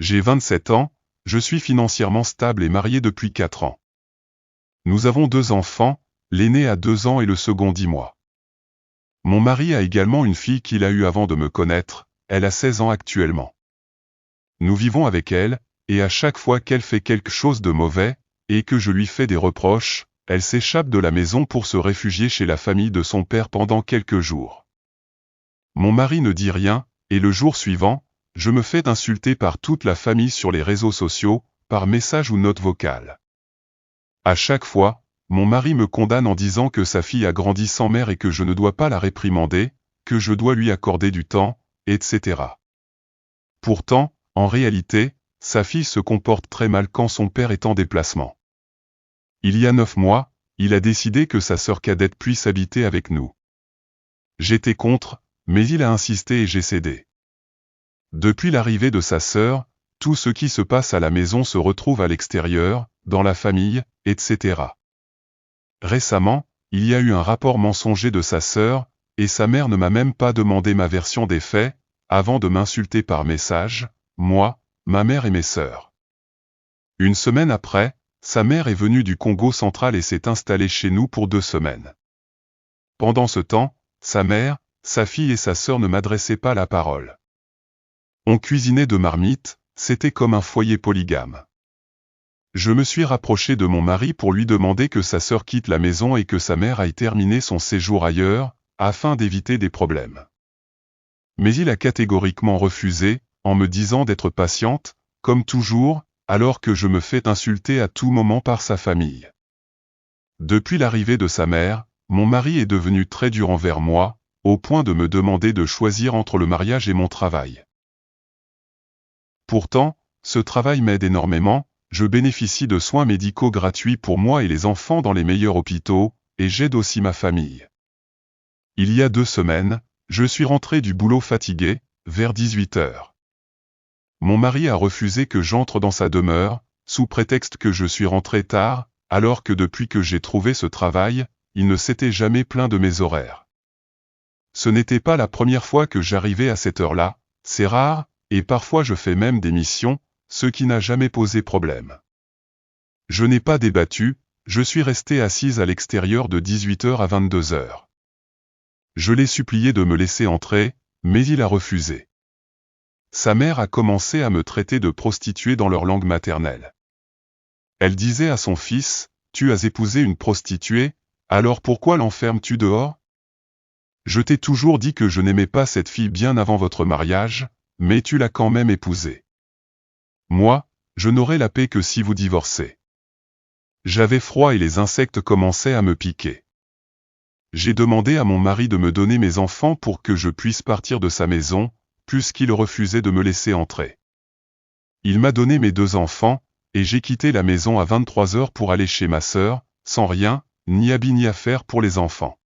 J'ai 27 ans, je suis financièrement stable et marié depuis 4 ans. Nous avons 2 enfants, l'aîné a 2 ans et le second 10 mois. Mon mari a également une fille qu'il a eue avant de me connaître, elle a 16 ans actuellement. Nous vivons avec elle, et à chaque fois qu'elle fait quelque chose de mauvais, et que je lui fais des reproches, elle s'échappe de la maison pour se réfugier chez la famille de son père pendant quelques jours. Mon mari ne dit rien, et le jour suivant, je me fais insulter par toute la famille sur les réseaux sociaux, par message ou note vocale. À chaque fois, mon mari me condamne en disant que sa fille a grandi sans mère et que je ne dois pas la réprimander, que je dois lui accorder du temps, etc. Pourtant, en réalité, sa fille se comporte très mal quand son père est en déplacement. Il y a 9 mois, il a décidé que sa sœur cadette puisse habiter avec nous. J'étais contre, mais il a insisté et j'ai cédé. Depuis l'arrivée de sa sœur, tout ce qui se passe à la maison se retrouve à l'extérieur, dans la famille, etc. Récemment, il y a eu un rapport mensonger de sa sœur, et sa mère ne m'a même pas demandé ma version des faits, avant de m'insulter par message, moi, ma mère et mes sœurs. Une semaine après, sa mère est venue du Congo central et s'est installée chez nous pour 2 semaines. Pendant ce temps, sa mère, sa fille et sa sœur ne m'adressaient pas la parole. On cuisinait de marmites, c'était comme un foyer polygame. Je me suis rapproché de mon mari pour lui demander que sa sœur quitte la maison et que sa mère aille terminer son séjour ailleurs, afin d'éviter des problèmes. Mais il a catégoriquement refusé, en me disant d'être patiente, comme toujours, alors que je me fais insulter à tout moment par sa famille. Depuis l'arrivée de sa mère, mon mari est devenu très dur envers moi, au point de me demander de choisir entre le mariage et mon travail. Pourtant, ce travail m'aide énormément, je bénéficie de soins médicaux gratuits pour moi et les enfants dans les meilleurs hôpitaux, et j'aide aussi ma famille. Il y a 2 semaines, je suis rentré du boulot fatigué, vers 18 heures. Mon mari a refusé que j'entre dans sa demeure, sous prétexte que je suis rentré tard, alors que depuis que j'ai trouvé ce travail, il ne s'était jamais plaint de mes horaires. Ce n'était pas la première fois que j'arrivais à cette heure-là, c'est rare, et parfois je fais même des missions, ce qui n'a jamais posé problème. Je n'ai pas débattu, je suis resté assise à l'extérieur de 18h à 22h. Je l'ai supplié de me laisser entrer, mais il a refusé. Sa mère a commencé à me traiter de prostituée dans leur langue maternelle. Elle disait à son fils, « Tu as épousé une prostituée, alors pourquoi l'enfermes-tu dehors ? Je t'ai toujours dit que je n'aimais pas cette fille bien avant votre mariage, mais tu l'as quand même épousée. Moi, je n'aurai la paix que si vous divorcez. » J'avais froid et les insectes commençaient à me piquer. J'ai demandé à mon mari de me donner mes enfants pour que je puisse partir de sa maison, puisqu'il refusait de me laisser entrer. Il m'a donné mes 2 enfants, et j'ai quitté la maison à 23h pour aller chez ma sœur, sans rien, ni habit ni affaires pour les enfants.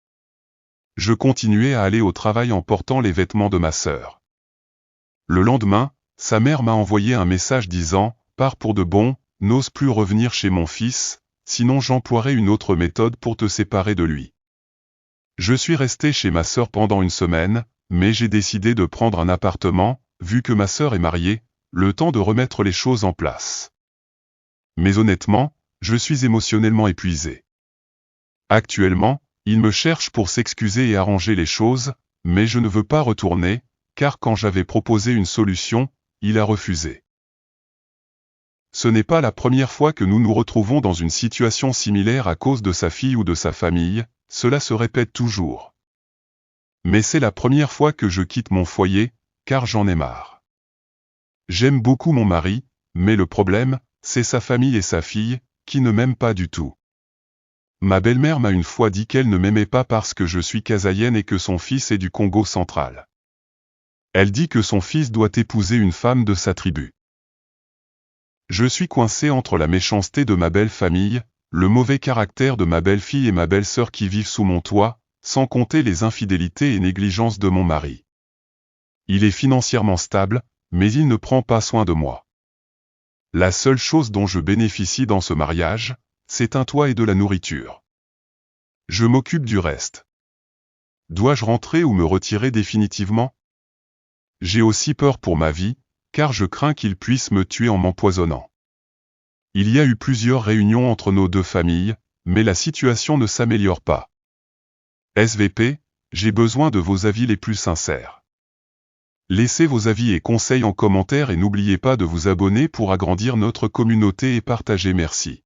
Je continuais à aller au travail en portant les vêtements de ma sœur. Le lendemain, sa mère m'a envoyé un message disant « Pars pour de bon, n'ose plus revenir chez mon fils, sinon j'emploierai une autre méthode pour te séparer de lui. » Je suis resté chez ma sœur pendant 1 semaine, mais j'ai décidé de prendre un appartement, vu que ma sœur est mariée, le temps de remettre les choses en place. Mais honnêtement, je suis émotionnellement épuisé. Actuellement, il me cherche pour s'excuser et arranger les choses, mais je ne veux pas retourner, car quand j'avais proposé une solution, il a refusé. Ce n'est pas la première fois que nous nous retrouvons dans une situation similaire à cause de sa fille ou de sa famille, cela se répète toujours. Mais c'est la première fois que je quitte mon foyer, car j'en ai marre. J'aime beaucoup mon mari, mais le problème, c'est sa famille et sa fille, qui ne m'aiment pas du tout. Ma belle-mère m'a une fois dit qu'elle ne m'aimait pas parce que je suis kasaïenne et que son fils est du Congo central. Elle dit que son fils doit épouser une femme de sa tribu. Je suis coincé entre la méchanceté de ma belle famille, le mauvais caractère de ma belle-fille et ma belle-sœur qui vivent sous mon toit, sans compter les infidélités et négligences de mon mari. Il est financièrement stable, mais il ne prend pas soin de moi. La seule chose dont je bénéficie dans ce mariage, c'est un toit et de la nourriture. Je m'occupe du reste. Dois-je rentrer ou me retirer définitivement ? J'ai aussi peur pour ma vie, car je crains qu'il puisse me tuer en m'empoisonnant. Il y a eu plusieurs réunions entre nos deux familles, mais la situation ne s'améliore pas. SVP, j'ai besoin de vos avis les plus sincères. Laissez vos avis et conseils en commentaire et n'oubliez pas de vous abonner pour agrandir notre communauté et partager. Merci.